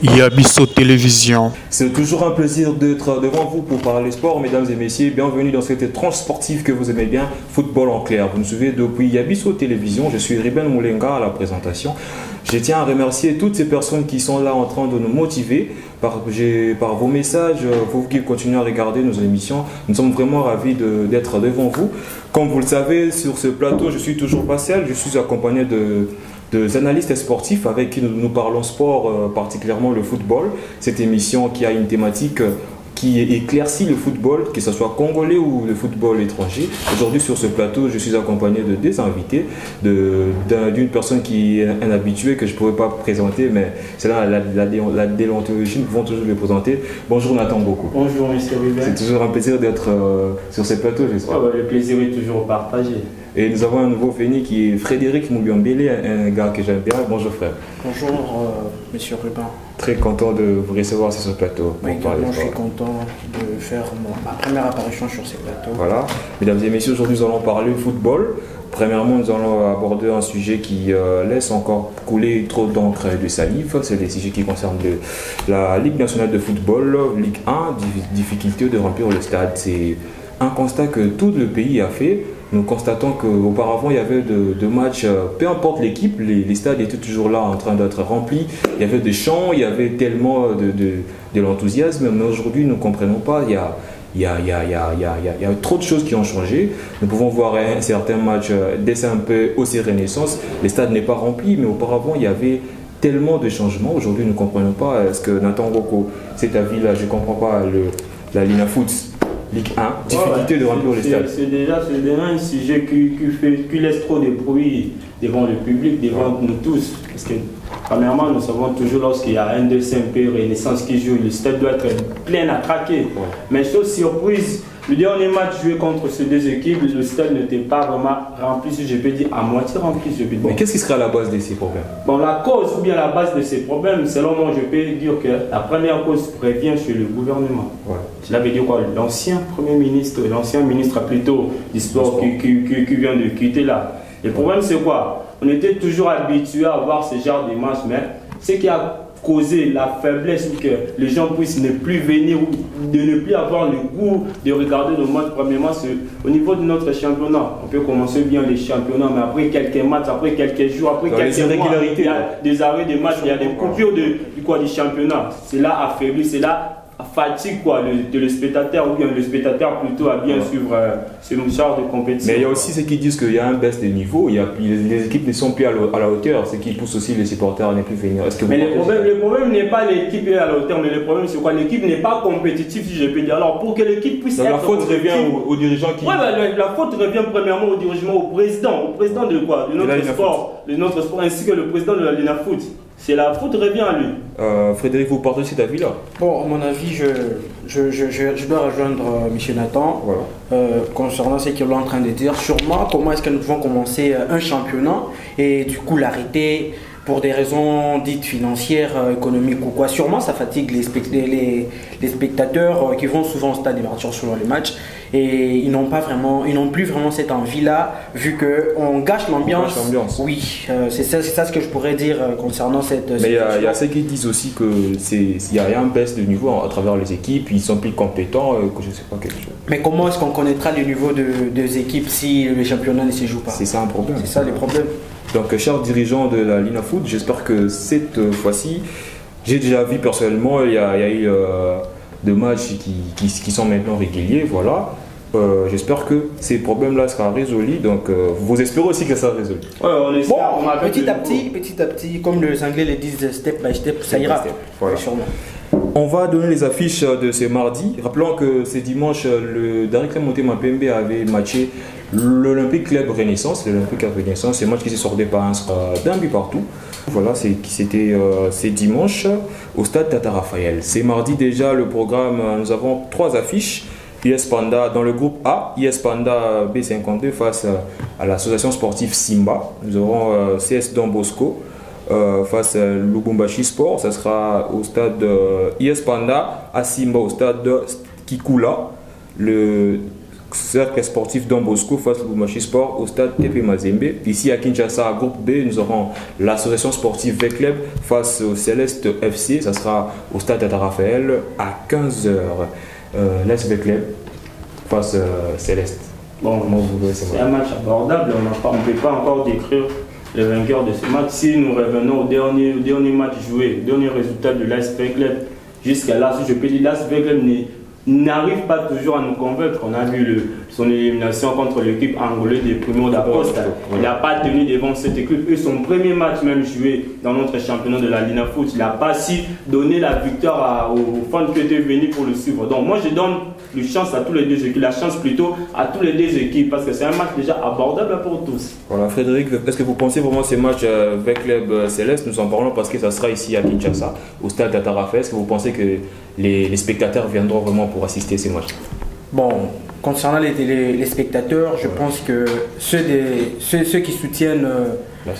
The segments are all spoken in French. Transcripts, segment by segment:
Yabiso Télévision. C'est toujours un plaisir d'être devant vous pour parler sport, mesdames et messieurs. Bienvenue dans cette tranche sportive que vous aimez bien, football en clair. Vous nous suivez depuis Yabiso Télévision. Je suis Ruben Moulenga à la présentation. Je tiens à remercier toutes ces personnes qui sont là en train de nous motiver par vos messages, vous qui continuez à regarder nos émissions. Nous sommes vraiment ravis d'être devant vous. Comme vous le savez, sur ce plateau, je suis toujours pas seul. Je suis accompagné de analystes sportifs avec qui nous parlons sport, particulièrement le football. Cette émission qui a une thématique qui éclaircit le football, que ce soit congolais ou le football étranger. Aujourd'hui sur ce plateau, je suis accompagné de deux invités, d'une personne qui est un habitué que je ne pourrais pas présenter, mais c'est là la déontologie, nous pouvons toujours le présenter. Bonjour Nathan Boko. Bonjour Monsieur Ruben. C'est toujours un plaisir d'être sur ce plateau, j'espère. Le plaisir est toujours partagé. Et nous avons un nouveau venu qui est Frédéric Moubiombele, un gars que j'aime bien. Bonjour frère. Bonjour Monsieur Ruben. Très content de vous recevoir sur ce plateau. Oui, également, je suis content de faire ma première apparition sur ce plateau. Voilà. Mesdames et messieurs, aujourd'hui nous allons parler football. Premièrement, nous allons aborder un sujet qui laisse encore couler trop d'encre et de salive. C'est les sujets qui concernent la Ligue nationale de football, Ligue 1, difficulté de remplir le stade. C'est un constat que tout le pays a fait. Nous constatons qu'auparavant, il y avait de matchs, peu importe l'équipe, les stades étaient toujours là en train d'être remplis. Il y avait des chants, il y avait tellement de l'enthousiasme, mais aujourd'hui, nous ne comprenons pas. Il y a trop de choses qui ont changé. Nous pouvons voir un certain match dès un peu aussi Renaissance. Les stades n'est pas rempli, mais auparavant, il y avait tellement de changements. Aujourd'hui, nous ne comprenons pas. Est-ce que Nathan Boko, cet avis-là, je ne comprends pas la Lina Foot Ligue 1, difficulté de remplir les stades. C'est déjà un sujet qui laisse trop de bruit devant le public, devant nous tous. Parce que, premièrement, nous savons toujours lorsqu'il y a un DCMP Renaissance qui joue, le stade doit être plein à craquer. Ouais. Mais chose surprise, le dernier match joué contre ces deux équipes, le stade n'était pas vraiment rempli, si je peux dire, à moitié rempli. Mais qu'est-ce qui serait à la base de ces problèmes? Bon, la cause ou bien la base de ces problèmes, selon moi, je peux dire que la première cause revient sur le gouvernement. Ouais. Cela veut dire quoi? L'ancien Premier ministre, l'ancien ministre plutôt du sport qui vient de quitter là. Le problème, c'est quoi? On était toujours habitué à voir ce genre de match, mais ce qui a causé la faiblesse ou que les gens puissent ne plus venir ou de ne plus avoir le goût de regarder nos matchs, premièrement, c'est au niveau de notre championnat. On peut commencer bien les championnats, mais après quelques matchs, après quelques jours, après quelques mois, il y a des arrêts de matchs, il y a des coupures du championnat. C'est là affaibli, c'est là fatigue le spectateur, ou bien le spectateur plutôt à bien suivre ce genre de compétition. Mais il y a aussi ceux qui disent qu'il y a un baisse de niveau, les équipes ne sont plus à la hauteur, ce qui pousse aussi les supporters à ne plus venir. Mais le problème n'est pas l'équipe à la hauteur, mais le problème c'est quoi? L'équipe n'est pas compétitive, si je peux dire. Alors pour que l'équipe puisse être la faute revient aux dirigeants qui... Oui, la faute revient premièrement aux dirigeants, au président de quoi? De notre sport, ainsi que le président de la Lina Foot. C'est la faute revient à lui. Frédéric, vous partagez cet avis-là? Bon, à mon avis, je dois rejoindre M. Nathan concernant ce qu'il est en train de dire. Sûrement, comment est-ce que nous devons commencer un championnat et du coup l'arrêter pour des raisons dites financières, économiques ou quoi. Sûrement, ça fatigue les spectateurs qui vont souvent au stade de partir selon les matchs et ils n'ont plus vraiment cette envie-là vu qu'on gâche l'ambiance. Oui, c'est ça ce que je pourrais dire concernant cette. Mais il y a ceux qui disent aussi qu'il y a un baisse de niveau à travers les équipes, ils sont plus compétents, que je ne sais pas quelque chose. Mais comment est-ce qu'on connaîtra le niveau des équipes si le championnat ne se joue pas? C'est ça un problème. C'est ça le problème. Donc, chers dirigeants de la Lina Foot, j'espère que cette fois-ci, j'ai déjà vu personnellement, il y a eu des matchs qui sont maintenant réguliers, voilà. J'espère que ces problèmes-là seront résolus, donc vous espérez aussi que ça sera résolu. Ouais, on espère. Bon, petit à petit, comme les Anglais le disent, step by step, ça ira. Voilà. Sûrement. On va donner les affiches de ce mardi. Rappelons que ce dimanche, le Daring Club Motema Pembe avait matché l'Olympique Club Renaissance. L'Olympique Club Renaissance, c'est un match qui s'est sorti par d'un but partout. Voilà, c'était c'est dimanche au stade Tata Raphaël. C'est mardi déjà le programme. Nous avons 3 affiches. US Panda dans le groupe A, US Panda B52 face à l'association sportive Simba. Nous aurons CS Don Bosco face à Lubumbashi Sport. Ça sera au stade US Panda, à Simba au stade Kikula. cercle sportif Don Bosco face au Lubumbashi Sport au stade TP Mazembe. Ici à Kinshasa, groupe B, nous aurons l'association sportive V-Club face au Céleste FC. Ça sera au stade Tata Raphaël à 15h. L'AS Club face Céleste. Bon, c'est un match abordable, on ne peut pas encore décrire le vainqueur de ce match. Si nous revenons au dernier match joué, au dernier résultat de l'AS Club, jusqu'à là, si je peux dire, l'AS Club n'arrive pas toujours à nous convaincre. On a vu son élimination contre l'équipe angolaise de Primo da Costa. Il n'a pas tenu devant cette équipe. Et son premier match même joué dans notre championnat de la Lina Foot, il n'a pas su donner la victoire aux fans qui étaient venus pour le suivre. Donc moi je donne une chance à tous les deux équipes, la chance plutôt à tous les deux équipes parce que c'est un match déjà abordable pour tous. Voilà, Frédéric, est-ce que vous pensez vraiment que ce match avec Club Céleste, nous en parlons parce que ça sera ici à Kinshasa, au stade Tata Raphaël, est-ce que vous pensez que les spectateurs viendront vraiment pour assister à ces matchs? Bon, concernant les spectateurs, je pense que ceux qui soutiennent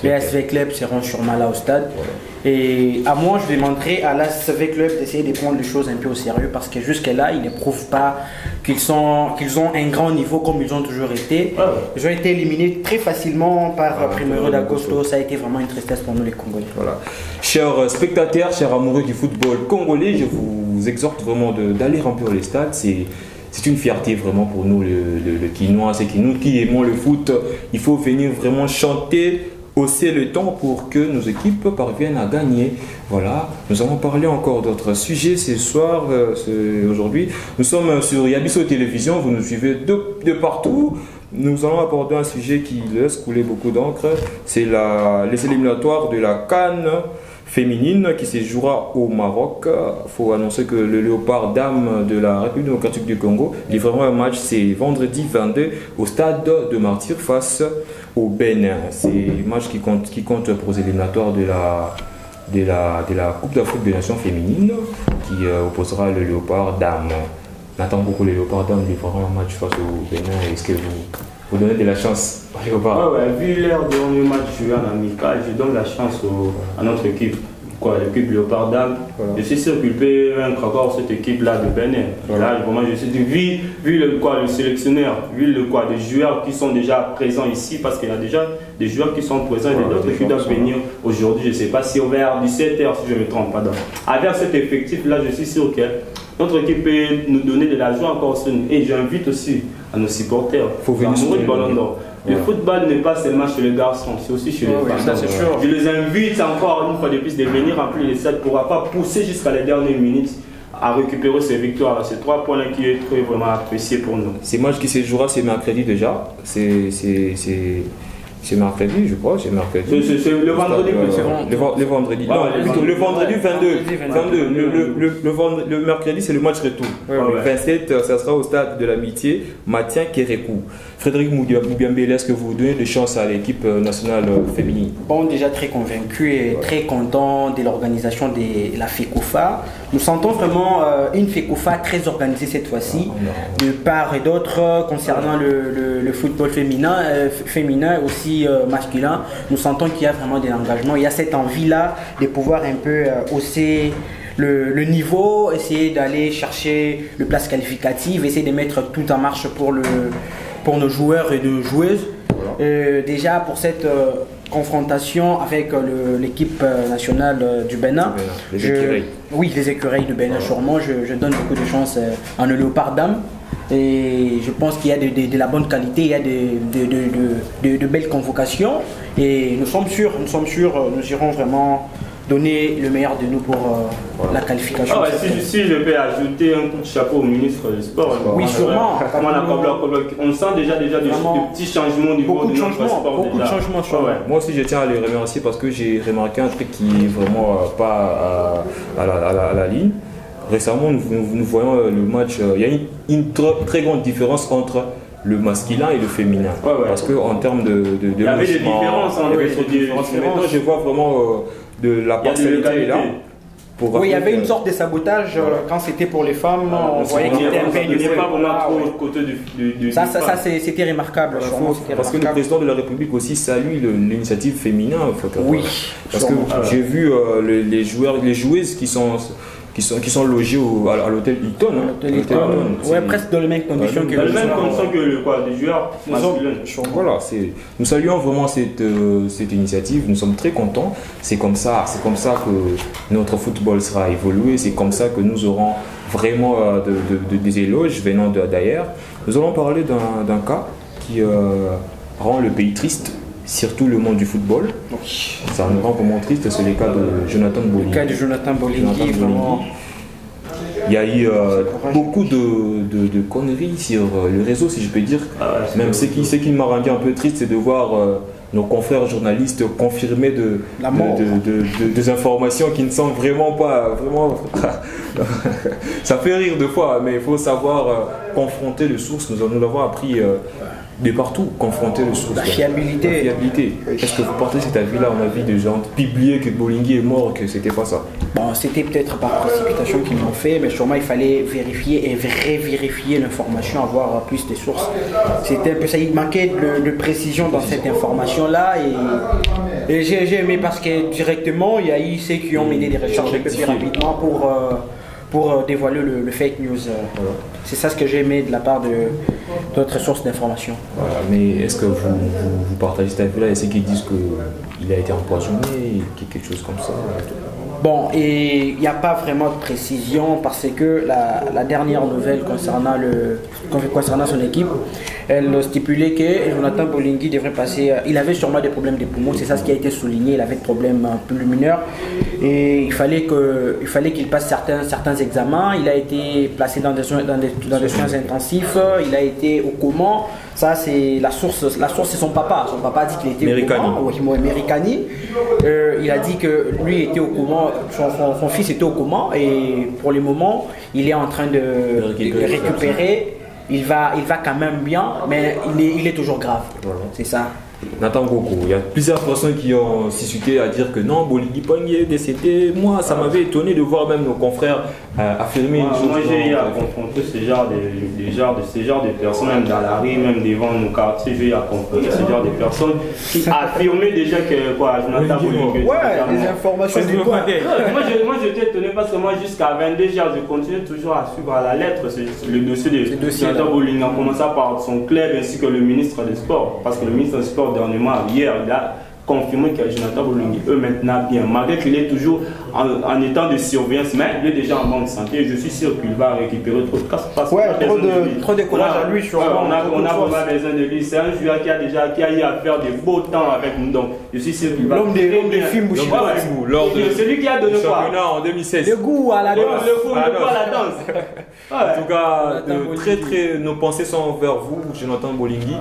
les ASV Club seront sûrement là au stade. Voilà. Et à moi, je demanderai à l'ASV Club d'essayer de prendre les choses un peu au sérieux parce que jusque-là, ils ne prouvent pas qu'ils ont un grand niveau comme ils ont toujours été. Ils ont été éliminés très facilement par Primeiro d'Agosto. Ça a été vraiment une tristesse pour nous les Congolais. Voilà. Chers spectateurs, chers amoureux du football congolais, je vous exhorte vraiment d'aller remplir les stades. C'est une fierté vraiment pour nous, le Quinois, c'est nous qui aimons le foot. Il faut venir vraiment chanter, hausser le temps pour que nos équipes parviennent à gagner. Voilà, nous allons parler encore d'autres sujets ce soir, aujourd'hui. Nous sommes sur Yabiso Télévision, vous nous suivez de partout. Nous allons aborder un sujet qui laisse couler beaucoup d'encre. C'est les éliminatoires de la CAN féminine qui se jouera au Maroc. Il faut annoncer que le Léopard Dame de la République démocratique du Congo livrera un match, c'est vendredi 22 au stade de Martyr face au Bénin. C'est un match qui compte pour les éliminatoires de la Coupe d'Afrique des Nations féminines qui opposera le Léopard Dame. On attend beaucoup le Léopard Dame livrera un match face au Bénin. Est-ce que vous donnez de la chance au Léopard? Vu leur dernier match joué en amical, je donne la chance à notre équipe. L'équipe Léopard Dame, je suis sûr qu'il peut vaincre encore cette équipe-là de Bénin. Là, vraiment, je suis dit, vu le sélectionneur, vu les joueurs qui sont déjà présents ici, parce qu'il y a déjà des joueurs qui sont présents et d'autres qui doivent venir aujourd'hui. Je ne sais pas si vers 17h, si je ne me trompe pas. Avec cet effectif-là, je suis sûr que notre équipe peut nous donner de la joie encore. Et j'invite aussi à nos supporters, faut venir de Ballon d'Or. Le football n'est pas seulement chez les garçons, c'est aussi chez les femmes. Je les invite encore une fois de plus de venir remplir les stades pour pas pousser jusqu'à les dernières minutes à récupérer ces victoires. Ces 3 points-là qui est vraiment apprécié pour nous. Ces matchs qui se jouera, c'est mercredi déjà. C'est mercredi, je crois, c'est mercredi. C'est le vendredi. Le vendredi. Non, le vendredi 22. Le mercredi, c'est le match retour. Le 27, ça sera au stade de l'Amitié, Matien Kérékou. Frédéric Moubiambé, est-ce que vous donnez des chances à l'équipe nationale féminine? Bon, déjà très convaincu et très content de l'organisation de la FECOFA. Nous sentons vraiment une FECOFA très organisée cette fois-ci, de part et d'autre, concernant le football féminin aussi masculin. Nous sentons qu'il y a vraiment de l'engagement. Il y a cette envie-là de pouvoir un peu hausser le niveau, essayer d'aller chercher le place qualificative, essayer de mettre tout en marche pour nos joueurs et nos joueuses. Déjà pour cette confrontation avec l'équipe nationale du Bénin. Les écureuils. Oui, les écureuils de Bénin, sûrement. Je donne beaucoup de chance à nos Léopard Dame. Et je pense qu'il y a de la bonne qualité, il y a de belles convocations. Et nous sommes sûrs, nous irons vraiment donner le meilleur de nous pour la qualification. Si je peux ajouter un coup de chapeau au ministre du Sport. Oui, sûrement. On sent déjà des petits changements au niveau de notre sport. Beaucoup de changements. Moi aussi, je tiens à les remercier parce que j'ai remarqué un truc qui est vraiment pas à la ligne. Récemment, nous voyons le match, il y a une très grande différence entre le masculin et le féminin. Parce qu'en termes de il y avait des différences. Maintenant, je vois vraiment de la partialité là. Oui, il y avait une sorte de sabotage quand c'était pour les femmes. On voyait qu'il était un peu il n'y avait pas vraiment trop au côté du ça c'était remarquable. Parce que le président de la République aussi salue l'initiative féminin. Oui. Parce que j'ai vu les joueuses qui qui sont logés à l'hôtel Hilton. Ouais, presque dans les mêmes conditions que les mêmes conditions que les joueurs masculins. Voilà, nous saluons vraiment cette initiative, nous sommes très contents. C'est comme ça que notre football sera évolué, c'est comme ça que nous aurons vraiment des éloges venant d'ailleurs. Nous allons parler d'un cas qui rend le pays triste, surtout le monde du football. Ça nous rend vraiment triste, c'est le cas de Jonathan Bolingui. Le cas de Jonathan Bolingui, vraiment. Il y a eu beaucoup de conneries sur le réseau, si je peux dire. Même ce qui m'a rendu un peu triste, c'est de voir nos confrères journalistes confirmer des informations qui ne sont vraiment pas... Ça fait rire de fois, mais il faut savoir confronter les sources. Nous l'avons appris de partout, confronter les sources. La fiabilité. Est-ce que vous partez cet avis-là, un avis de gens publiés que Bolingui est mort, que c'était pas ça? Bon, c'était peut-être par précipitation qu'ils l'ont fait, mais sûrement il fallait vérifier et révérifier l'information, avoir plus de sources. C'était un peu ça, il manquait de précision dans cette information-là, et j'ai aimé parce que directement, il y a eu ceux qui ont mené des recherches un peu plus rapidement pour dévoiler le fake news. C'est ça ce que j'ai aimé de la part de d'autres sources d'information. Voilà, mais est-ce que vous partagez cet avis-là et ceux qui disent qu'il a été empoisonné, quelque chose comme ça? Bon, et il n'y a pas vraiment de précision parce que la dernière nouvelle concernant son équipe, elle stipulait que Jonathan Bolingui devrait passer. Il avait sûrement des problèmes de poumons, c'est ça ce qui a été souligné. Il avait des problèmes pulmonaires et il fallait qu'il passe certains examens. Il a été placé dans des soins intensifs. Il a été au coma. Ça, c'est la source, c'est son papa. Son papa a dit qu'il était au coma. Oui, Mericani. Il a dit que lui était au coma, son fils était au coma et pour le moment, il est en train de récupérer. Il va quand même bien, mais il est toujours grave. Voilà. C'est ça. Nathan Goko, il y a plusieurs personnes qui ont suscité à dire que non, Bolingui Pangé est décédé. Moi, ça m'avait étonné de voir même nos confrères affirmer une chose. Moi, j'ai eu à confronter ce genre de personnes, même dans la rue, même devant nos quartiers, j'ai eu à confronter ce genre de personnes qui affirmaient déjà que Jonathan Bolingui. Ouais, des informations du point. Moi, j'étais étonné parce que moi, jusqu'à 22h, je continue toujours à suivre à la lettre le dossier de Jonathan Bolingui, en commençant par son club ainsi que le ministre des Sports. Parce que le ministre des Sports, dernièrement, hier, il a confirmé que Jonathan Bolingui est maintenant bien, malgré qu'il est toujours en état de surveillance, mais il est déjà en bonne santé. Je suis sûr qu'il va récupérer trop de casse. Trop de courage à lui. On a vraiment besoin de lui. C'est un joueur qui a eu à faire de beaux temps avec nous. Donc, je suis sûr qu'il va. L'homme des films, celui qui a donné quoi en 2016. Le goût à la danse. Le goût à la danse. En tout cas, nos pensées sont vers vous, Jonathan Bolingui.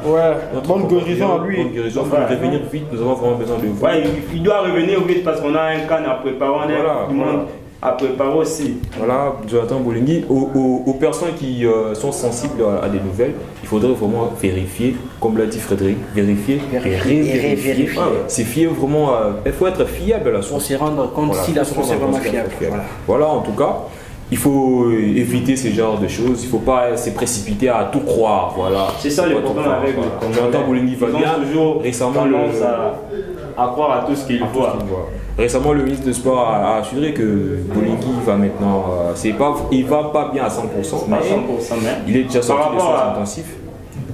Bonne guérison à lui. Bonne guérison. Il faut revenir vite. Nous avons vraiment besoin de vous. Il doit revenir vite parce qu'on a un can à préparer. À préparer aussi. Voilà, Jonathan Bolingui. Aux personnes qui sont sensibles à des nouvelles, il faudrait vraiment vérifier, comme l'a dit Frédéric, vérifier et révérifier. C'est fier vraiment. Il faut être fiable à la source. On s'y rendre compte si la source est vraiment fiable. Voilà, en tout cas. Il faut éviter ce genre de choses, il ne faut pas se précipiter à tout croire. Voilà. C'est ça le problème avec Jonathan Bolingui va bien. Récemment, à croire à tout ce qu'il voit. Récemment, le ministre des Sports a assuré que Bolingui va maintenant. Il ne va pas bien à 100%, mais il est déjà sorti des soins intensifs.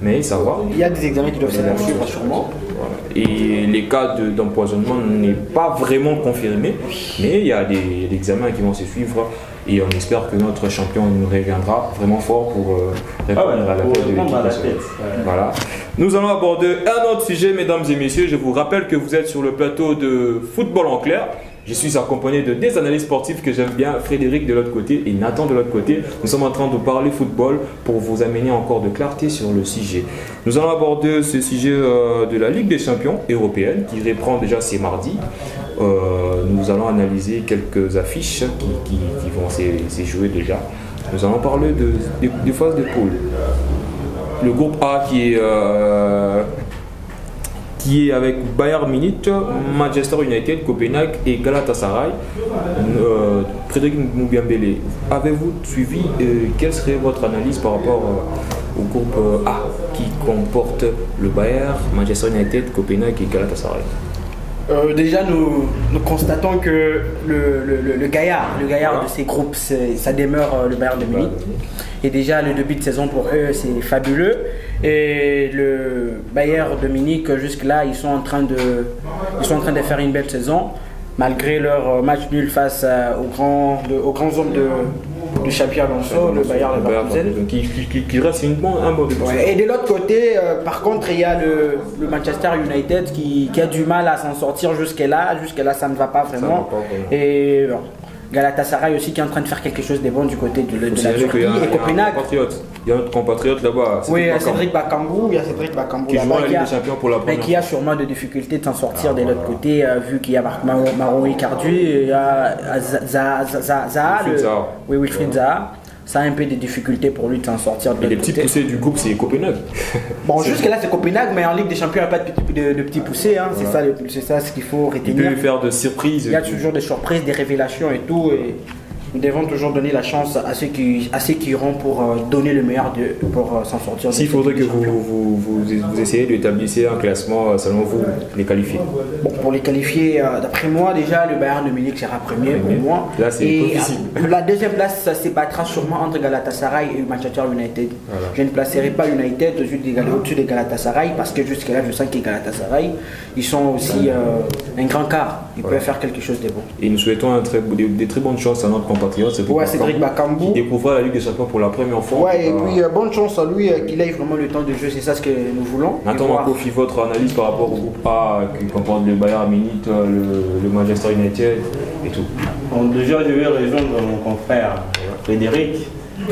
Mais ça va. Il y a des examens qui doivent se poursuivre sûrement. Voilà. Et les cas d'empoisonnement n'est pas vraiment confirmé, mais il y a des examens qui vont se suivre. Et on espère que notre champion nous reviendra vraiment fort pour répondre à la tête de l'équipe. Voilà. Nous allons aborder un autre sujet, mesdames et messieurs. Je vous rappelle que vous êtes sur le plateau de Football en clair. Je suis accompagné de des analystes sportifs que j'aime bien, Frédéric de l'autre côté et Nathan de l'autre côté. Nous sommes en train de parler football pour vous amener encore de clarté sur le sujet. Nous allons aborder ce sujet de la Ligue des champions européenne qui reprend déjà ces mardis. Nous allons analyser quelques affiches qui vont se jouer déjà. Nous allons parler des phases de poule. Le groupe A qui est avec Bayern Munich, Manchester United, Copenhague et Galatasaray. Frédéric Moubiambele, avez-vous suivi quelle serait votre analyse par rapport au groupe A qui comporte le Bayern, Manchester United, Copenhague et Galatasaray? Déjà, nous constatons que le gaillard de ces groupes, ça demeure le Bayern de Munich. Et déjà, le début de saison pour eux, c'est fabuleux. Et le Bayern de Munich, jusque-là, ils sont en train de faire une belle saison, malgré leur match nul face aux grands hommes de Xabi Alonso, le Bayern Leverkusen. Qui reste un bon début. Et de l'autre côté, par contre, il y a le Manchester United qui a du mal à s'en sortir jusque-là. Jusque-là, ça ne va pas vraiment. Et Galatasaray aussi qui est en train de faire quelque chose de bon du côté de la Turquie et Copenhague. Il y a notre compatriote là-bas. Oui, Cédric Bakambu. Il y a Cédric Bakambu qui joue en Ligue des Champions pour la première fois. Qui a sûrement des difficultés de s'en sortir de l'autre côté, vu qu'il y a Maro Icardi, il y a Wilfried Zaha. Ça a un peu de difficultés pour lui de s'en sortir. Et les petits poussés du groupe, c'est Copenhague. Bon, jusque-là, c'est Copenhague, mais en Ligue des Champions, il n'y a pas de petits poussés. Hein. Voilà. C'est ça ce qu'il faut retenir. Il peut faire de surprises. Il y a toujours des surprises, des révélations et tout. Et nous devons toujours donner la chance à ceux qui iront pour donner le meilleur pour s'en sortir. S'il faudrait que vous essayez d'établir un classement, selon vous, les qualifier. Bon, pour les qualifier, d'après moi, déjà, le Bayern de Munich sera premier pour moi. Là, c'est difficile. La deuxième place, ça se battra sûrement entre Galatasaray et Manchester United. Voilà. Je ne placerai pas United au-dessus de Galatasaray parce que jusque-là, je sens que Galatasaray, ils sont aussi un grand quart. Ils peuvent faire quelque chose de bon. Et nous souhaitons des très bonnes chances à notre compatriote. C'est Cédric Bakambu. Qui découvrira la Ligue des Champions pour la première fois. Ouais, et puis bonne chance à lui qu'il ait vraiment le temps de jeu. C'est ça ce que nous voulons. Nathan Makofi, votre analyse par rapport au groupe A qui comporte le Bayern Munich, le Manchester United et tout. Bon, déjà, je vais rejoindre mon confrère Frédéric.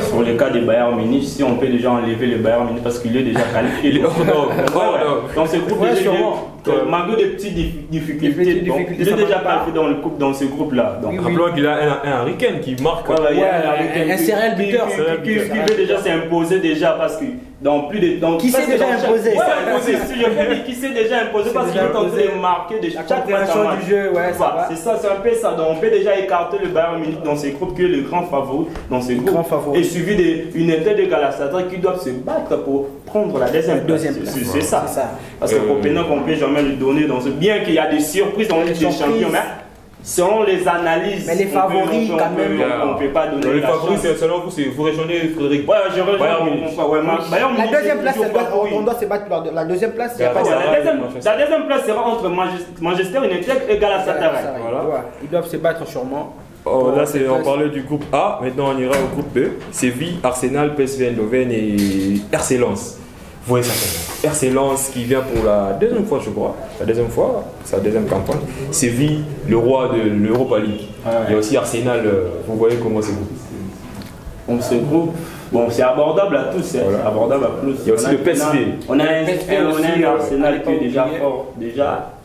Sur le cas des Bayern Munich, si on peut déjà enlever le Bayern Munich parce qu'il est déjà qualifié. Dans ce groupe, malgré des petites difficultés, il est déjà qualifié dans ce groupe-là. Rappelons qu'il a un Harry Kane qui marque. Un serial buteur. Qui veut déjà s'imposer déjà parce que dans plus de. Qui s'est déjà imposé. Qui s'est déjà imposé parce qu'il est en train de marquer de chaque match du jeu. C'est ça, c'est un peu ça. Donc on peut déjà écarter le Bayern Munich dans ces groupes qui est le grand favori dans ces groupes. Et suivi d'une tête de Galatasaray qui doivent se battre pour prendre la deuxième place. C'est ça. Parce que Copenhague, on ne peut jamais lui donner dans ce. Bien qu'il y a des surprises dans les champions, mais selon les analyses. Mais les favoris, quand même. On ne peut pas donner. Les favoris, selon vous, vous rejoignez Frédéric. Ouais, je rejoins. La deuxième place, on doit se battre pour la deuxième place. La deuxième place sera entre Manchester United et Galatasaray. Ils doivent se battre sûrement. Oh, là, on parlait du groupe A, maintenant on ira au groupe B. Séville, Arsenal, PSV Eindhoven et RC Lens. Vous voyez ça, RC Lens qui vient pour la deuxième fois, je crois. Sa deuxième campagne. Séville, le roi de l'Europa League. Il y a aussi Arsenal, vous voyez comment c'est groupe. On se groupe. Bon, c'est abordable à tous, c'est abordable à plus. Il y a aussi le PSV. On a un Arsenal qui est déjà fort, déjà.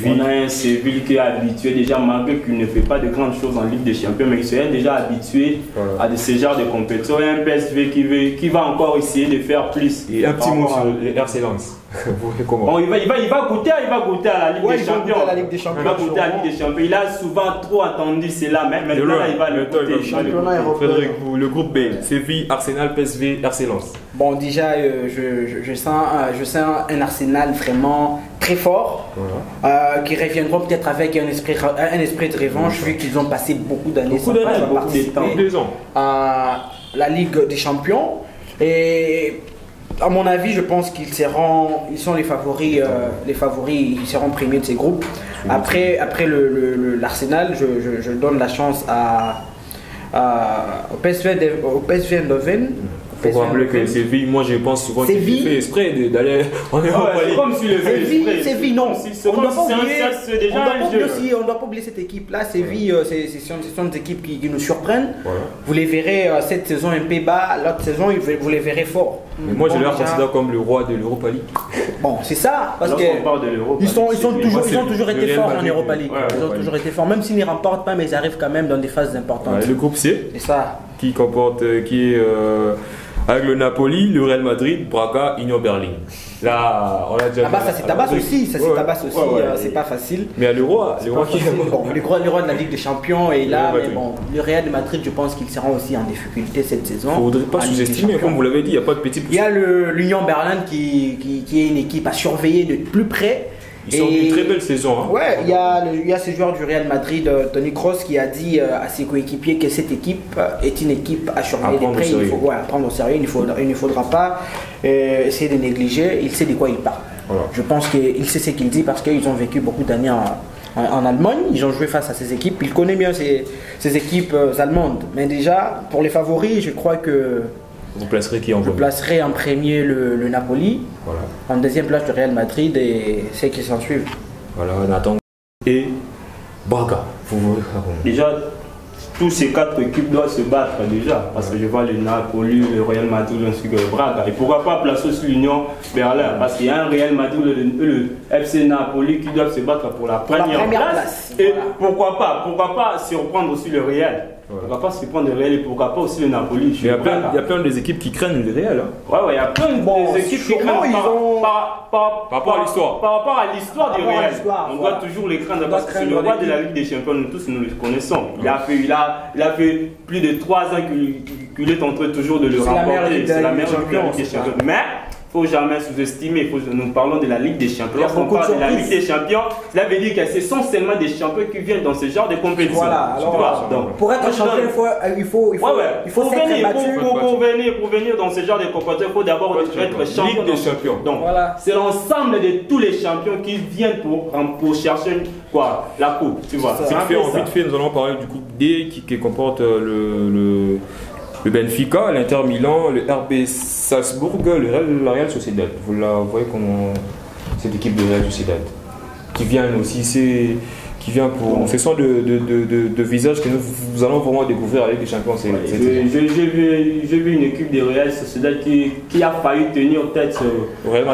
On a un Séville qui est habitué déjà, malgré qu'il ne fait pas de grandes choses en Ligue des Champions, mais il est déjà habitué à ce genre de compétitions. Il y a un PSV qui va encore essayer de faire plus. Et un petit mot sur les RC Lens. Bon, il va goûter à la Ligue des Champions. Il va goûter à la Ligue des Champions. Il a souvent trop attendu cela, mais maintenant il va le goûter. Frédéric, le groupe B, Séville, Arsenal, PSV, RC Lens. Bon, déjà, je sens un Arsenal vraiment très fort, qui reviendront peut-être avec un esprit de revanche, vu qu'ils ont passé beaucoup d'années sans participer à la Ligue des Champions. Et à mon avis, je pense qu'ils sont les favoris, ils seront premiers de ces groupes. Après l'Arsenal, je donne la chance au PSV Eindhoven. Faut rappeler que Séville, moi je pense souvent qu'il fait exprès d'aller en Europe. C'est comme si le Séville, non. On ne doit pas oublier cette équipe-là. Séville, ce sont des équipes qui nous surprennent. Vous les verrez cette saison un peu bas, l'autre saison, vous les verrez fort. Mais moi je les considère comme le roi de l'Europa League. Bon, c'est ça, parce qu'ils ont toujours été forts en Europa League. Ils ont toujours été forts, même s'ils ne remportent pas, mais ils arrivent quand même dans des phases importantes. Le groupe C, c'est ça. Qui est avec le Napoli, le Real Madrid, Braga, Union Berlin. Là, on a déjà. Ça c'est tabasse aussi, c'est pas facile. Mais le roi qui est bon, le roi de la Ligue des Champions est là, mais bon, le Real de Madrid, je pense qu'ils seront aussi en difficulté cette saison. Il ne faudrait pas sous-estimer, comme vous l'avez dit, il n'y a pas de petit poussé. Il y a l'Union Berlin qui est une équipe à surveiller de plus près. Ils sont une très belle saison. Hein. Ouais, il y a ce joueur du Real Madrid, Toni Kroos, qui a dit à ses coéquipiers que cette équipe est une équipe à surveiller de près. Il faut prendre au sérieux. Il ne faudra pas essayer de négliger. Il sait de quoi il parle. Voilà. Je pense qu'il sait ce qu'il dit parce qu'ils ont vécu beaucoup d'années en Allemagne. Ils ont joué face à ces équipes. Il connaît bien ces équipes allemandes. Mais déjà, pour les favoris, je crois que vous placerez qui en Je placerai en premier le Napoli, voilà. En deuxième place le Real Madrid et ceux qui s'en suivent. Voilà, Nathan et Braga. Déjà, tous ces 4 équipes doivent se battre déjà, parce que je vois le Napoli, le Real Madrid ainsi que le Braga. Et pourquoi pas placer aussi l'Union Berlin, parce qu'il y a un Real Madrid, le FC Napoli qui doivent se battre pour la première place. Et pourquoi pas surprendre aussi le Real. Pourquoi pas surprendre le Real et pourquoi pas aussi le Napoli. Il y a plein des équipes qui craignent le Real. Hein. Ouais, il y a plein d'équipes qui craignent par rapport à l'histoire. Par rapport à l'histoire du Real. On doit toujours les craindre parce que c'est le roi de la Ligue des Champions, nous tous nous le connaissons. Il a fait plus de 3 ans qu'il est en train toujours de le remporter. C'est la meilleure Ligue des Champions. Mais il ne faut jamais sous-estimer. Nous parlons de la Ligue des Champions. Lorsqu'on parle de la Ligue des Champions, cela veut dire que ce sont seulement des champions qui viennent dans ce genre de compétition. Voilà, donc, pour être champion, il faut pour venir dans ce genre de compétition, il faut d'abord être champion des champions. Donc, c'est l'ensemble de tous les champions qui viennent pour chercher la coupe. Tu vois. Vite fait, nous allons parler du groupe D qui comporte le Benfica, l'Inter Milan, le RB Salzbourg, la Real Sociedad. Vous la voyez comment cette équipe de Real Sociedad qui vient aussi, ce sont de visages que nous allons vraiment découvrir avec les champions. J'ai vu une équipe de Real Sociedad qui a failli tenir tête au Real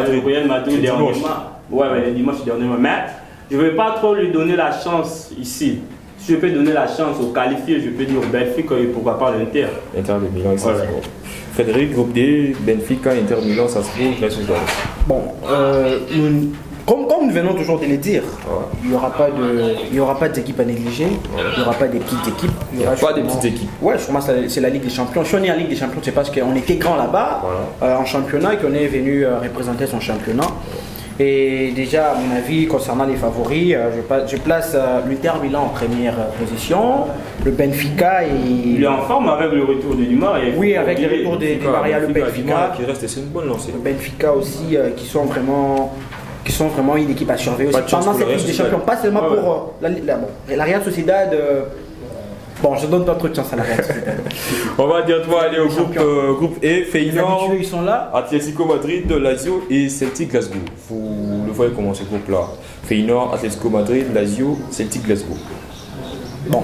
Madrid dernièrement. Le dimanche dernièrement. Mais je ne vais pas trop lui donner la chance ici. Si je peux donner la chance aux qualifiés, je peux dire Benfica et pourquoi pas l'Inter. Inter de Milan et Salzbourg. Frédéric, groupe D, Benfica, Inter Milan, Salzbourg, Real Sociedad. Bon, comme nous venons toujours de le dire, il n'y aura pas d'équipe à négliger, il n'y aura pas des petites équipes. Il n'y aura pas des petites équipes. Ouais, sûrement c'est la Ligue des Champions. Si on est en Ligue des Champions, c'est parce qu'on était grand là-bas, en championnat, et qu'on est venu représenter son championnat. Et déjà, à mon avis, concernant les favoris, je place l'Inter Milan en première position, le Benfica et... Il est en forme avec le retour de Di Maria. Oui, avec le retour de Di Maria, le Benfica. Qui reste, c'est une bonne lancée. Le Benfica aussi, qui sont vraiment une équipe à surveiller aussi. Pendant cette Ligue des Champions, pas seulement pour la Real Sociedad. Bon, je donne pas trop de chance à la Real Sociedad. On va directement aller au groupe E, Feyenoord, ils sont là. Atlético Madrid, Lazio et Celtic Glasgow. Vous le voyez comment ce groupe-là. Feyenoord, Atlético Madrid, Lazio, Celtic Glasgow. Bon,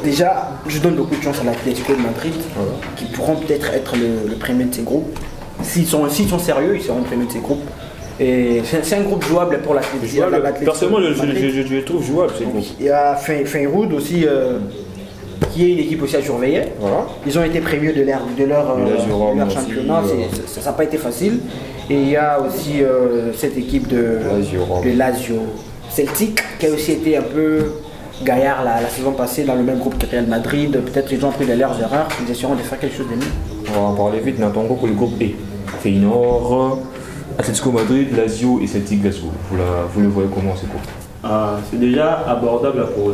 déjà, je donne beaucoup de chance à l'Atlético de Madrid, qui pourront peut-être être le premier de ces groupes. S'ils sont sérieux, ils seront le premier de ces groupes. Et c'est un groupe jouable pour l'Atlético. Personnellement, je le trouve jouable, ces groupes. Il y a Feyenoord aussi, qui est une équipe aussi à surveiller. Voilà. Ils ont été premiers de leur championnat, ça n'a pas été facile. Et il y a aussi cette équipe de Lazio Celtic, qui a aussi été un peu gaillard la saison passée dans le même groupe que Real Madrid. Peut-être qu'ils ont appris de leurs erreurs, ils essaieront de faire quelque chose de mieux. On va en parler vite, Nathan, pour le groupe E. Feyenoord, Atlético Madrid, Lazio et Celtic Glasgow. Vous le voyez comment ce groupe? C'est déjà abordable pour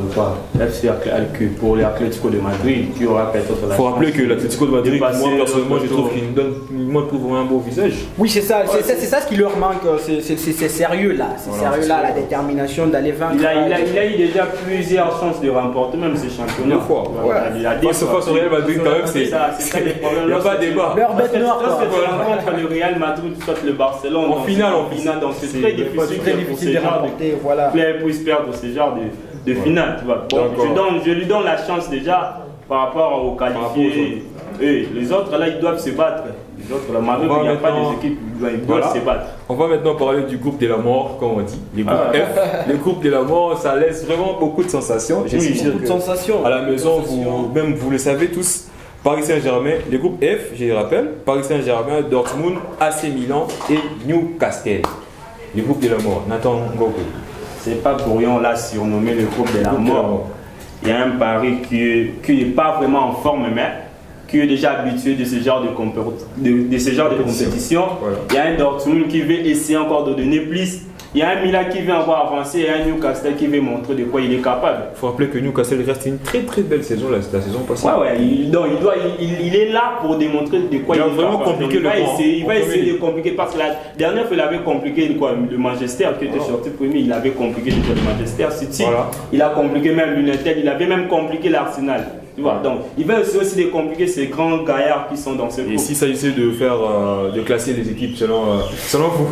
l'Atlético de Madrid qui aura peut-être la. Il faut rappeler que l'Atlético de Madrid, moi personnellement, je trouve qu'il nous montre vraiment un beau visage. Oui, c'est ça ce qui leur manque, c'est sérieux là, la détermination d'aller vaincre. Il a eu déjà plusieurs chances de remporter même ces championnats. Deux fois. Face au Real Madrid, quand même, c'est ça les problèmes. Il n'y a pas de débat. Leur bête noire. Lorsque tu rencontres le Real Madrid, soit le Barcelone, en finale, donc c'est très difficile de remporter. Voilà. Puisse perdre ce genre de finale, tu vois. Bon, je lui donne la chance déjà par rapport aux qualifiés. Et les autres là, ils doivent se battre. Les autres là, malgré qu'il n'y a pas des équipes, ils doivent se battre. On va maintenant parler du groupe de la mort, comme on dit. Les groupes F. Le groupe de la mort, ça laisse vraiment beaucoup de sensations. Beaucoup de sensations. À la maison, vous le savez tous. Paris Saint-Germain, les groupes F, je les rappelle, Paris Saint-Germain, Dortmund, AC Milan et Newcastle. Les groupes de la mort. Nathan Ngoko. C'est pas pour rien, on l'a surnommé le groupe de la mort. Il y a un Paris qui n'est pas vraiment en forme, mais qui est déjà habitué de ce genre de compétition. Voilà. Il y a un Dortmund qui veut essayer encore de donner plus Il y a un Milan qui veut encore avancer et un Newcastle qui veut montrer de quoi il est capable. Il faut rappeler que Newcastle reste une très très belle saison la saison passée. Ouais, il est là pour démontrer de quoi il est capable. Vraiment compliqué il va essayer de compliquer parce que la dernière fois il avait compliqué quoi, le Manchester qui était sorti premier, il avait compliqué déjà le Manchester City. Il a compliqué même l'United, il avait même compliqué l'Arsenal. Tu vois, donc il va aussi de compliquer ces grands gaillards qui sont dans ce groupe. Et s'il s'agissait de faire, de classer les équipes selon vous,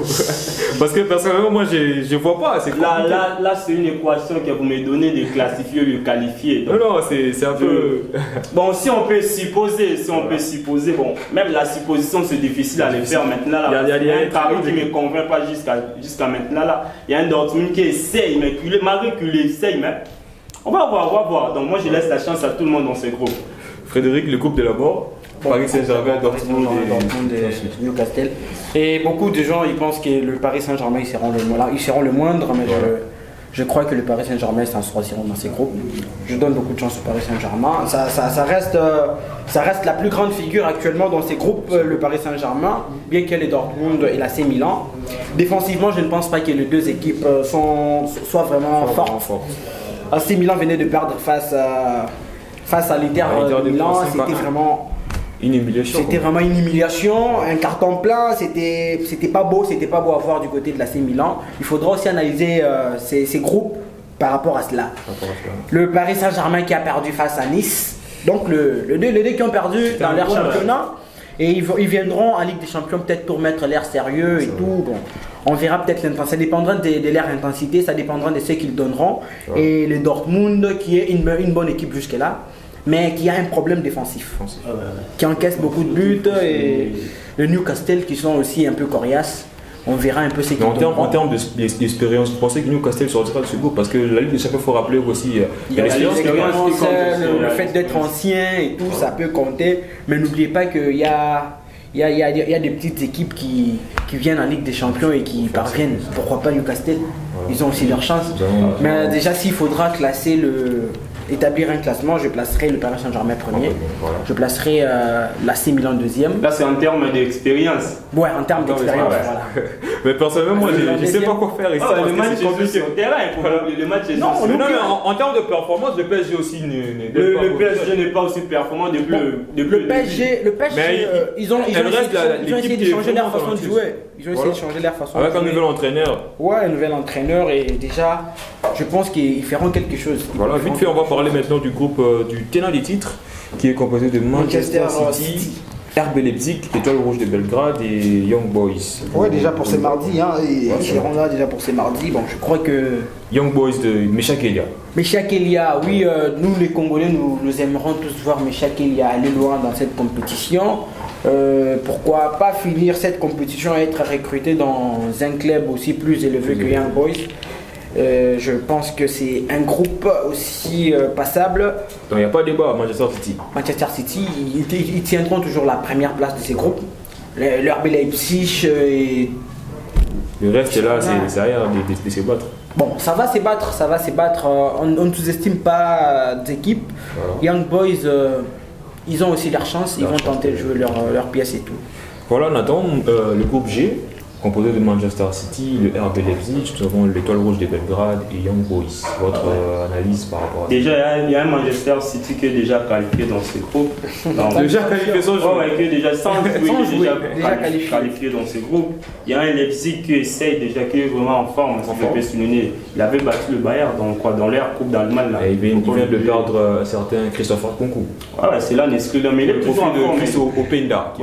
parce que personnellement moi je vois pas. Là c'est une équation que vous me donnez de classifier ou de qualifier. Donc, non, c'est un peu. Bon, si on peut supposer, bon, même la supposition c'est difficile à le faire maintenant. Là, il y a un Paris qui ne me convainc pas jusqu'à maintenant là. Il y a un Dortmund qui essaye, mais malgré qu'il essaye, mais on va voir. Donc moi je laisse la chance à tout le monde dans ce groupe. Frédéric, le groupe de la mort. Paris Saint-Germain, Dortmund et Newcastle. Et beaucoup de gens ils pensent que le Paris Saint-Germain ils seront le moindre, mais je crois que le Paris Saint-Germain s'en sortiront dans ces groupes. Je donne beaucoup de chance au Paris Saint-Germain. Ça reste la plus grande figure actuellement dans ces groupes, le Paris Saint-Germain, bien qu'il y ait les Dortmund et l'AC Milan. Défensivement, je ne pense pas que les deux équipes soient vraiment fortes. AC Milan venait de perdre face à l'Inter de Milan. C'était vraiment une humiliation. C'était vraiment une humiliation, un carton plein. C'était pas beau à voir du côté de l'AC Milan. Il faudra aussi analyser ces groupes par rapport à cela. Le Paris Saint-Germain qui a perdu face à Nice. Donc les deux qui ont perdu dans leur championnat. Et ils viendront en Ligue des Champions peut-être pour mettre l'air sérieux et tout. Bon, on verra peut-être l'intensité. Ça dépendra de leur intensité, ça dépendra de ce qu'ils donneront. Et le Dortmund qui est une bonne équipe jusque-là, mais qui a un problème défensif. Qui encaisse beaucoup de buts. Et le Newcastle qui sont aussi un peu coriaces. On verra un peu ce qu'ils donneront. En termes d'expérience, vous pensez que Newcastle sortira de ce groupe? Parce que la Ligue des Champions, il faut rappeler aussi l'expérience, le fait d'être ancien et tout, ça peut compter. Mais n'oubliez pas qu'il y a des petites équipes qui viennent en Ligue des Champions et qui parviennent. Pourquoi pas Newcastle? Ils ont aussi leur chance. Mais déjà, s'il faudra classer établir un classement, je placerai le Paris Saint-Germain premier. Je placerai l'AC Milan deuxième. Là, c'est en termes d'expérience. Ouais, en termes d'expérience. Voilà. Mais personnellement, moi, je ne sais pas quoi faire ici. Le match est sur le terrain. Le match est non, mais en termes de performance, le PSG aussi le PSG n'est pas aussi performant depuis le PSG, ils ont essayé de changer leur façon de jouer. Ils ont essayé de changer leur façon de jouer. Avec un nouvel entraîneur. Ouais, un nouvel entraîneur et déjà, je pense qu'ils feront quelque chose. Voilà, vite fait, on va parler maintenant du groupe du tenant des titres qui est composé de Manchester City, RB Leipzig, Étoile Rouge de Belgrade et Young Boys. Ouais, déjà pour ces mardis, ils seront là déjà pour ces mardis. Bon, je crois que Young Boys de Meshak Elia. Meshak Elia, oui, nous les Congolais, nous aimerons tous voir Meshak Elia aller loin dans cette compétition. Pourquoi pas finir cette compétition et être recruté dans un club aussi plus élevé que Young Boys. Je pense que c'est un groupe aussi passable. Donc il n'y a pas de débat à Manchester City. Manchester City, ils tiendront toujours la première place de ces groupes. Le RB Leipzig et le reste c'est là, c'est rien de se battre. Bon, ça va se battre. On ne sous-estime pas d'équipe. Voilà. Young Boys, ils ont aussi leur chance. Ils vont tenter de jouer leur pièce et tout. Voilà, Nathan, le groupe G, composé de Manchester City, le RB Leipzig, nous avons l'Étoile Rouge de Belgrade et Young Boys. Votre analyse par rapport à ça? Déjà, il y a un Manchester City qui est déjà qualifié dans ce groupe. Déjà qualifié sans jouer? Oui, qui est déjà sans jouer, déjà qualifié dans ce groupe. Il y a un Leipzig qui essaye déjà, qui est vraiment en forme, si je peux souligner. Il avait battu le Bayern dans leur coupe d'Allemagne. Il vient de perdre certain Christopher Nkunku. Ouais, c'est là n'exclut, mais il est toujours en forme. Openda.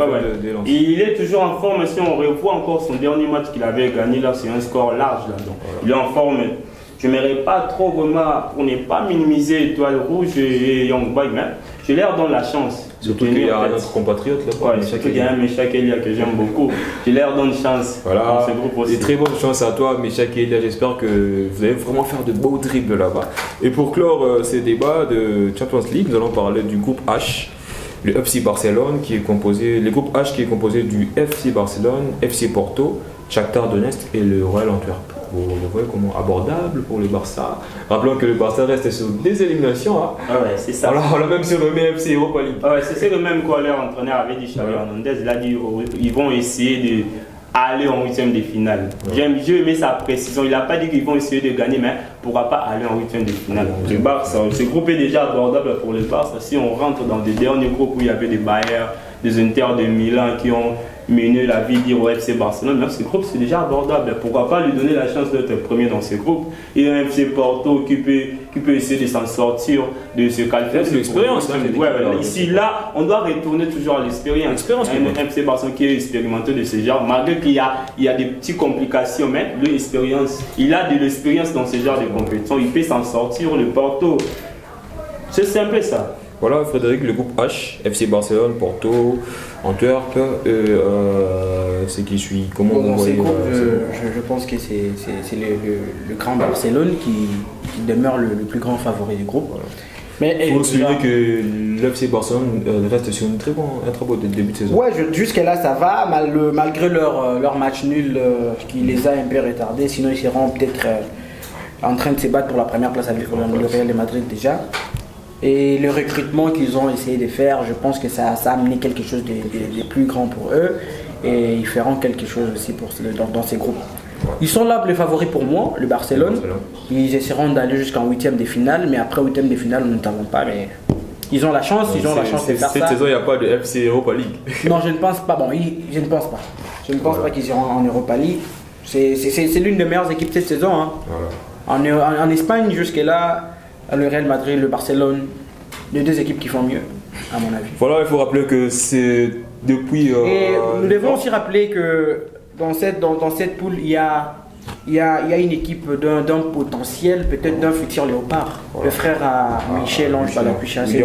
Il est toujours en forme. Si on revoit encore son dernier match qu'il avait gagné là, c'est un score large là. Donc, il est en forme. Je n'aimerais pas trop vraiment pour ne pas minimiser Étoile Rouge et Young Boys, mais je leur donne la chance. Surtout qu'il y a notre compatriote là-bas. Surtout qu'il y a un Meshak Elia que j'aime beaucoup. Je leur donne chance. Voilà. Dans ce groupe aussi. Et très bonne chance à toi, Meshak Elia. J'espère que vous allez vraiment faire de beaux dribbles là-bas. Et pour clore ces débats de Champions League, nous allons parler du groupe H. Le FC Barcelone qui est composé, le groupe H qui est composé du FC Barcelone, FC Porto, Shakhtar Donetsk et le Royal Antwerp. Vous le voyez comment abordable pour le Barça. Rappelons que le Barça reste sur des éliminations. Hein. Ah ouais, c'est ça. Alors, on l'a même surnommé FC Europa League. Ah ouais, c'est le même quoi leur entraîneur avait dit, Xavi Hernandez. Il a dit ils vont essayer aller en huitième de finale. J'ai aimé sa précision. Il n'a pas dit qu'ils vont essayer de gagner, mais pourra pas aller en huitième de finale. Le Barça, ce groupe est déjà abordable pour le Barça. Si on rentre dans des derniers groupes où il y avait des Bayern, des Inter de Milan qui ont mené la vie dire au FC Barcelone, même ce groupe c'est déjà abordable. Pourquoi pas lui donner la chance d'être premier dans ce groupe? Il y a un FC Porto qui peut essayer de s'en sortir, de se qualifier. C'est l'expérience. Ici, là, on doit retourner toujours à l'expérience. Un FC Barcelone qui est expérimenté de ce genre, malgré qu'il y a des petites complications, mais l'expérience, il a de l'expérience dans ce genre de compétition. Il peut s'en sortir, le Porto. C'est un peu ça. Voilà, Frédéric, le groupe H, FC Barcelone, Porto, Antwerp, c'est qui suit. Comment vous voyez je pense que c'est le grand Barcelone qui demeure le plus grand favori du groupe. Voilà. Mais il faut souligner que l'FC Barcelone reste sur un très beau début de saison. Ouais, jusque-là ça va, malgré leur match nul qui les a un peu retardés. Sinon ils seront peut-être en train de se battre pour la première place avec le Real de Madrid déjà. Et le recrutement qu'ils ont essayé de faire, je pense que ça a amené quelque chose de plus grand pour eux. Et ils feront quelque chose aussi dans ces groupes. Ils sont là les favoris pour moi, le Barcelone. Ils essaieront d'aller jusqu'en huitième de finale, mais après huitième de finale, nous ne savons pas. Mais ils ont la chance, de faire ça. Cette saison, il n'y a pas de FC Europa League. Non, je ne pense pas. Je ne pense pas. Je ne pense pas qu'ils iront en Europa League. C'est l'une des meilleures équipes cette saison. Hein. Voilà. En Espagne, jusque-là, le Real Madrid, le Barcelone, les deux équipes qui font mieux, à mon avis. Voilà, il faut rappeler que c'est depuis... Et nous devons aussi rappeler que dans cette poule, il y a une équipe d'un potentiel, peut-être d'un futur léopard. Voilà. Le frère à Michel-Ange Balakucha. Il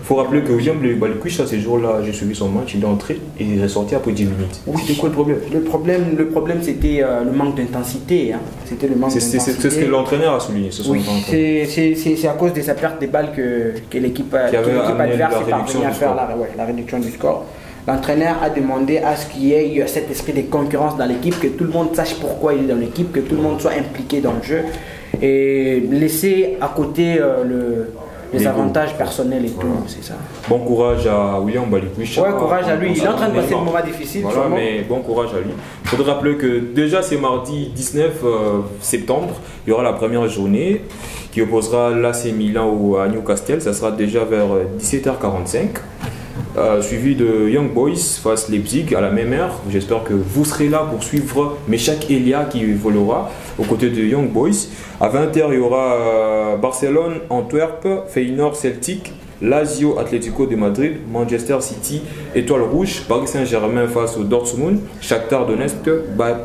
faut rappeler que William Balakucha, ces jours-là, j'ai suivi son match, il est entré et il est sorti après 10 minutes. Oui. C'était quoi le problème? Le problème, c'était le manque d'intensité. Hein. C'était le manque d'intensité. C'est ce que l'entraîneur a souligné. Oui, c'est à cause de sa perte des balles que l'équipe adverse est parvenue à faire la réduction du score. L'entraîneur a demandé à ce qu'il y ait cet esprit de concurrence dans l'équipe, que tout le monde sache pourquoi il est dans l'équipe, que tout le monde soit impliqué dans le jeu et laisser à côté les avantages personnels et tout, c'est ça. Bon courage à William Balakucha. Ouais, courage à lui, il est en train de passer un moment difficile. Voilà, mais bon courage à lui. Il faudrait rappeler que déjà c'est mardi 19 septembre, il y aura la première journée qui opposera l'AC Milan à Newcastle, ça sera déjà vers 17h45. Suivi de Young Boys face Leipzig à la même heure. J'espère que vous serez là pour suivre Meshak Elia qui volera aux côtés de Young Boys. À 20h, il y aura Barcelone, Antwerp, Feyenoord, Celtic, Lazio, Atlético de Madrid, Manchester City, Étoile Rouge, Paris Saint-Germain face au Dortmund, Shakhtar Donetsk,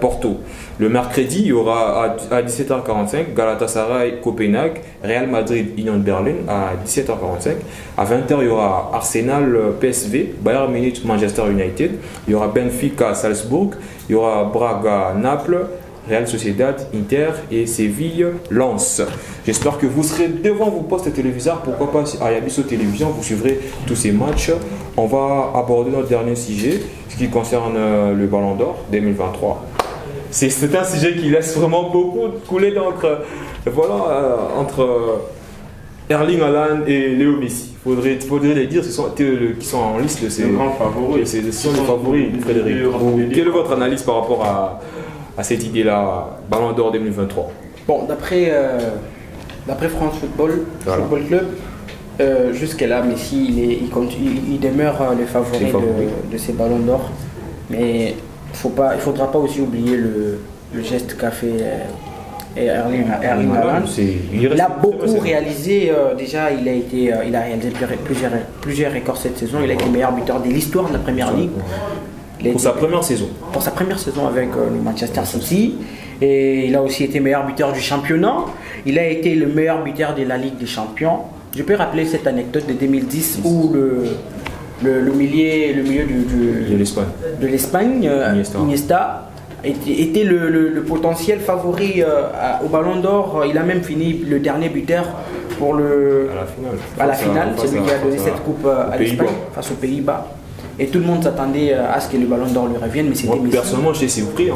Porto. Le mercredi, il y aura à 17h45 Galatasaray, Copenhague, Real Madrid, Union Berlin à 17h45. À 20h, il y aura Arsenal, PSV, Bayern Munich, Manchester United. Il y aura Benfica, Salzbourg. Il y aura Braga, Naples. Real Sociedad, Inter et Séville, Lens. J'espère que vous serez devant vos postes téléviseurs, pourquoi pas à Yabiso Télévision, vous suivrez tous ces matchs. On va aborder notre dernier sujet, ce qui concerne le Ballon d'Or 2023. C'est un sujet qui laisse vraiment beaucoup couler d'encre. Voilà, entre Erling Haaland et Léo Messi. Faudrait les dire, ce sont qui sont en liste de ces grands favoris. Ce sont les favoris, Frédéric. Quelle est votre analyse par rapport à cette idée-là, Ballon d'Or 2023? Bon, d'après France Football Club, jusque-là, Messi, il demeure le favori de ces Ballons d'Or. Mais il ne faudra pas aussi oublier le geste qu'a fait Erling Haaland. Il a beaucoup réalisé, déjà il a réalisé plusieurs records cette saison. Il a été meilleur buteur de l'histoire de la Première Ligue. Pour sa première saison. Pour sa première saison avec le Manchester City. Et il a aussi été meilleur buteur du championnat. Il a été le meilleur buteur de la Ligue des Champions. Je peux rappeler cette anecdote de 2010 où le milieu de l'Espagne, Iniesta, était le potentiel favori au Ballon d'Or. Il a même fini le dernier buteur pour à la finale. C'est lui qui a donné cette coupe à l'Espagne face aux Pays-Bas. Et tout le monde s'attendait à ce que le Ballon d'Or lui revienne, mais c'était Messi. Personnellement, j'ai été surpris.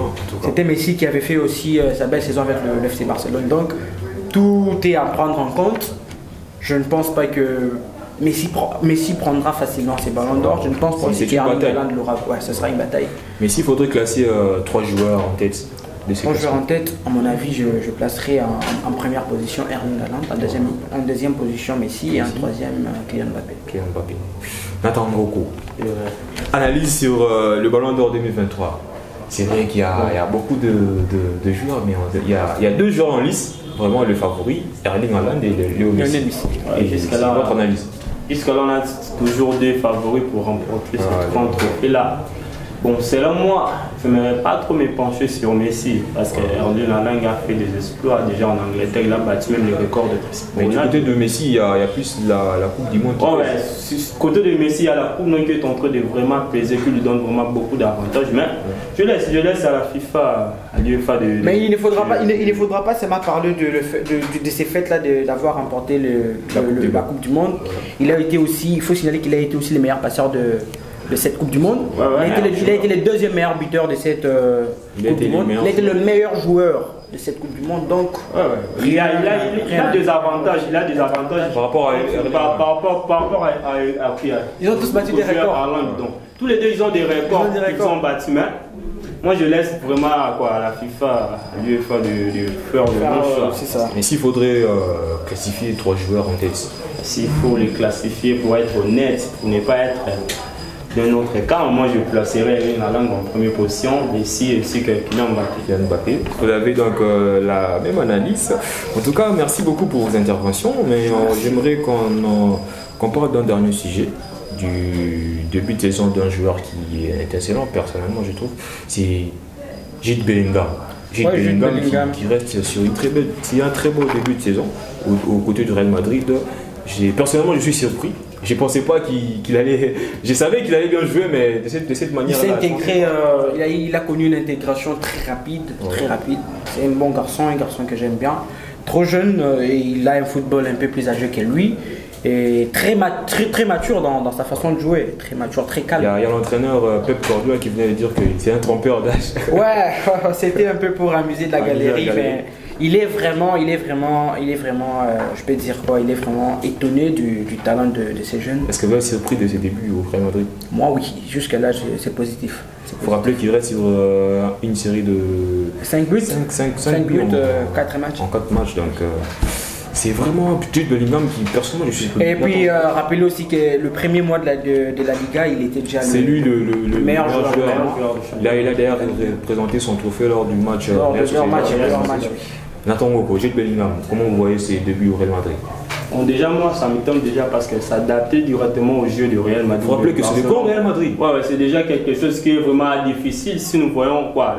C'était Messi qui avait fait aussi sa belle saison avec le FC Barcelone. Donc, tout est à prendre en compte. Je ne pense pas que Messi prendra facilement ses ballons d'or. Je ne pense pas que Erling Haaland l'aura. Ouais, ce sera une bataille. Messi, il faudrait classer 3 joueurs en tête. 3 joueurs en tête, à mon avis, je placerai en première position Erling Haaland, en deuxième position Messi et en troisième Kylian Mbappé. Nathan Ngoko, analyse sur le Ballon d'Or 2023. C'est vrai qu'il y a beaucoup de joueurs, mais il y a 2 joueurs en lice, vraiment le favori, Erling Haaland et Léo Messi. Ouais, jusqu'à là, votre analyse. Jusqu'à là, on a toujours des favoris pour remporter ce grand trophée là. Bon, selon moi, je ne vais pas trop me pencher sur Messi parce qu'Erling Haaland a fait des exploits. Déjà en Angleterre, il a battu même les records de Cristiano. Mais du côté de Messi, il y a plus la Coupe du Monde. Du côté de Messi, il y a la Coupe du Monde qui est en train de vraiment peser, qui lui donne vraiment beaucoup d'avantages. Mais je laisse à la FIFA, à l'UEFA de. Mais il ne faudra pas seulement parler de ces fêtes-là d'avoir remporté la Coupe du Monde. Il a été aussi, il faut signaler qu'il a été aussi le meilleur passeur de cette Coupe du Monde. Il a été le 2e meilleur buteur de cette Coupe du Monde. Il a été le meilleur joueur de cette Coupe du Monde. Donc, il a des avantages. Par rapport à ils ont tous battu des records. Tous les deux, ils ont des records qu'ils ont battus. Moi, je laisse vraiment à la FIFA, à l'UEFA de faire le bon choix. C'est ça. Mais s'il faudrait classifier 3 joueurs en tête, s'il faut les classifier pour être honnête, pour ne pas être d'un autre cas, moi je placerai Erling Haaland en première position, Messi ainsi que Kylian Mbappé. Vous avez donc la même analyse. En tout cas, merci beaucoup pour vos interventions, mais j'aimerais qu'on parle d'un dernier sujet, du début de saison d'un joueur qui est excellent, personnellement je trouve, c'est Jude Bellingham. Jude Bellingham qui reste sur un très beau début de saison aux côtés du Real Madrid. Personnellement, je suis surpris. Je pensais pas qu'il allait. Je savais qu'il allait bien jouer, mais de cette manière. Il s'est intégré. Il a connu une intégration très rapide. C'est un bon garçon, un garçon que j'aime bien. Trop jeune, et il a un football un peu plus âgé que lui. Et très mature dans sa façon de jouer. Très mature, très calme. Il y a l'entraîneur Pep Guardiola qui venait de dire que c'est un trompeur d'âge. Ouais, c'était un peu pour amuser de la galerie. Mais il est vraiment, je peux dire quoi, il est vraiment étonné du talent de ces jeunes. Est-ce que vous êtes surpris de ses débuts au Real Madrid? Moi oui, jusqu'à là c'est positif. Il faut rappeler qu'il reste sur une série de 5 buts, 5 buts, 4 matchs. En 4 matchs, donc c'est vraiment Jude Bellingham qui personnellement je suis surpris. Et puis rappelez aussi que le premier mois de la Liga, il était déjà le meilleur joueur. Il a d'ailleurs présenté son trophée lors du match. Nathan Ngoko, Jude Bellingham, comment vous voyez ses débuts au Real Madrid? Bon, déjà, moi, ça m'étonne déjà parce que ça datait directement au jeu du Real Madrid. Il faut rappeler que c'est le grand Real Madrid. Ouais, c'est déjà quelque chose qui est vraiment difficile si nous voyons quoi.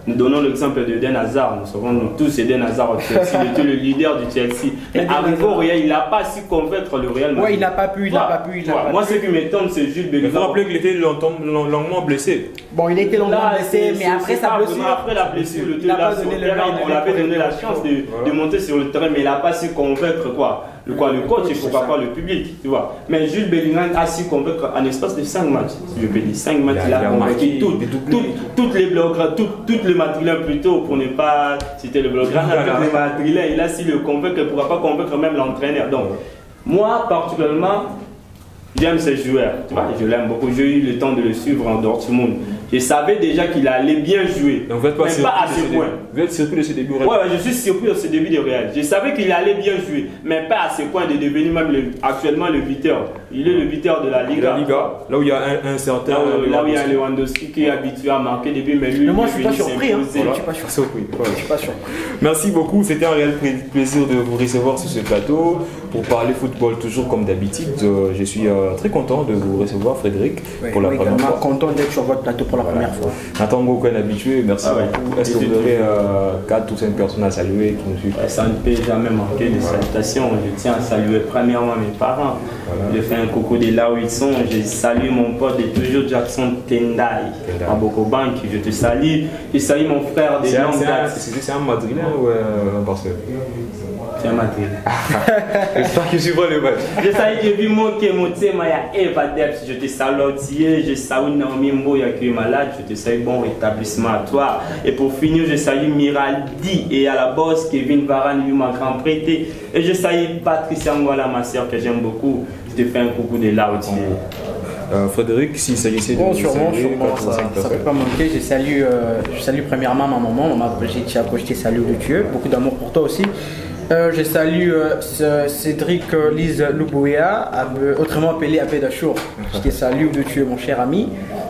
Nous donnons l'exemple de Eden Hazard. Nous savons nous tous Eden Hazard au Chelsea. Il était le leader du Chelsea. Mais arrivé au Real, il n'a pas su convaincre le Real Madrid. Ouais, il n'a pas pu. Moi, ce qui m'étonne, c'est Jude Bellingham. Il faut rappeler qu'il était longuement blessé. Bon, il était longuement blessé, mais après sa blessure. Après la blessure, on l'avait donné la chance de monter sur le terrain, mais il n'a pas su convaincre le coach et pourquoi pas le public, tu vois. Mais Jude Bellingham a su convaincre en espace de 5 matchs. Je peux dire 5 matchs, il a convaincu toutes les bloqueurs, toutes les Madrilènes plutôt, pour ne pas citer le bloqueur, toutes les Madrilènes, il a su le convaincre, pourquoi pas convaincre même l'entraîneur. Donc, moi particulièrement, j'aime ce joueur, tu vois, je l'aime beaucoup. J'ai eu le temps de le suivre en Dortmund. Je savais déjà qu'il allait bien jouer, donc, mais pas à ce point. Vous êtes surpris de ce début? Ouais, je suis surpris de ce début de Real. Je savais qu'il allait bien jouer, mais pas à ce point de devenir même actuellement le buteur. Il est le buteur de la Liga. Là où il y a un certain. Là où il y a Lewandowski qui est habitué à marquer des buts, mais lui. Mais moi, je suis pas surpris. Je suis pas surpris. Merci beaucoup. C'était un réel plaisir de vous recevoir sur ce plateau pour parler football, toujours comme d'habitude. Je suis très content de vous recevoir, Frédéric, pour la première fois. Content d'être sur votre plateau pour la première fois. Nathan Ngoko est habitué, merci beaucoup. Est-ce que vous aurez 4 ou 5 personnes à saluer qui nous suivent? Ça ne peut jamais manquer de salutations. Je tiens à saluer premièrement mes parents. Je fais un coucou de là où ils sont. Je salue mon pote de toujours Jackson Tendai à Bokobank. Je te salue. Je salue mon frère de longue date. C'est un Madrilène ou un Barcelone? C'est un Madrilène. J'espère que tu vois le match. Je salue Jévi Moké Motsemaya Eva Debs. Je te salue Thier. Je salue Naomi Mboya qui est malade. Je te salue bon rétablissement à toi. Et pour finir, je salue Miraldi et à la bosse Kevin Varane, lui m'a grand prêté. Et je salue Patricia Angola, ma soeur que j'aime beaucoup. Je te fais un coucou de là aussi. Frédéric, s'il s'agissait de sûrement, ça ne peut pas manquer. Je salue premièrement ma maman, maman Brigitte Chiako, je te salue de Dieu. Beaucoup d'amour pour toi aussi. Je salue Cédric Lise Loubouya, autrement appelé Abed Achour. Je te salue de Dieu, mon cher ami.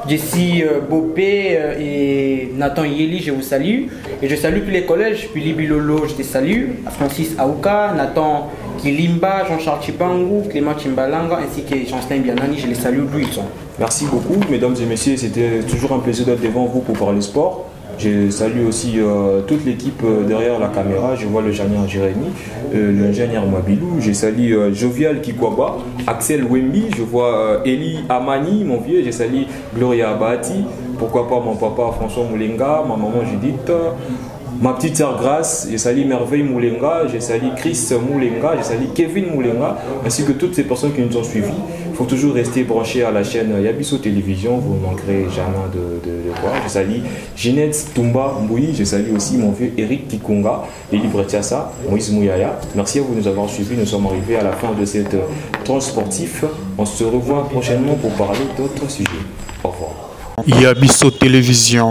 Jessie Bopé et Nathan Yeli, je vous salue. Et je salue tous les collèges. Billy Bilolo, je te salue. Francis Aouka, Nathan Kilimba, Jean-Charles Chipangu, Clément Chimbalanga, ainsi que Jean-Stein Bianani, je les salue d'où ils sont. Merci beaucoup, mesdames et messieurs. C'était toujours un plaisir d'être devant vous pour parler sport. Je salue aussi toute l'équipe derrière la caméra. Je vois le ingénieur Jérémy, l'ingénieur Mabilou. Je salue Jovial Kikwaba, Axel Wemby. Je vois Eli Amani, mon vieux. Je salue Gloria Abati. Pourquoi pas mon papa François Moulenga, ma maman Judith. Ma petite sœur Grace, je salue Merveille Moulenga, je salue Chris Moulenga, je salue Kevin Moulenga, ainsi que toutes ces personnes qui nous ont suivis. Il faut toujours rester branché à la chaîne Yabiso Télévision, vous ne manquerez jamais de voir. Je salue Ginette Toumba Mboui, je salue aussi mon vieux Eric Kikonga, Lili Bretiassa, Moïse Mouyaya. Merci à vous de nous avoir suivis, nous sommes arrivés à la fin de cette tranche sportive. On se revoit prochainement pour parler d'autres sujets. Au revoir. Yabiso Télévision.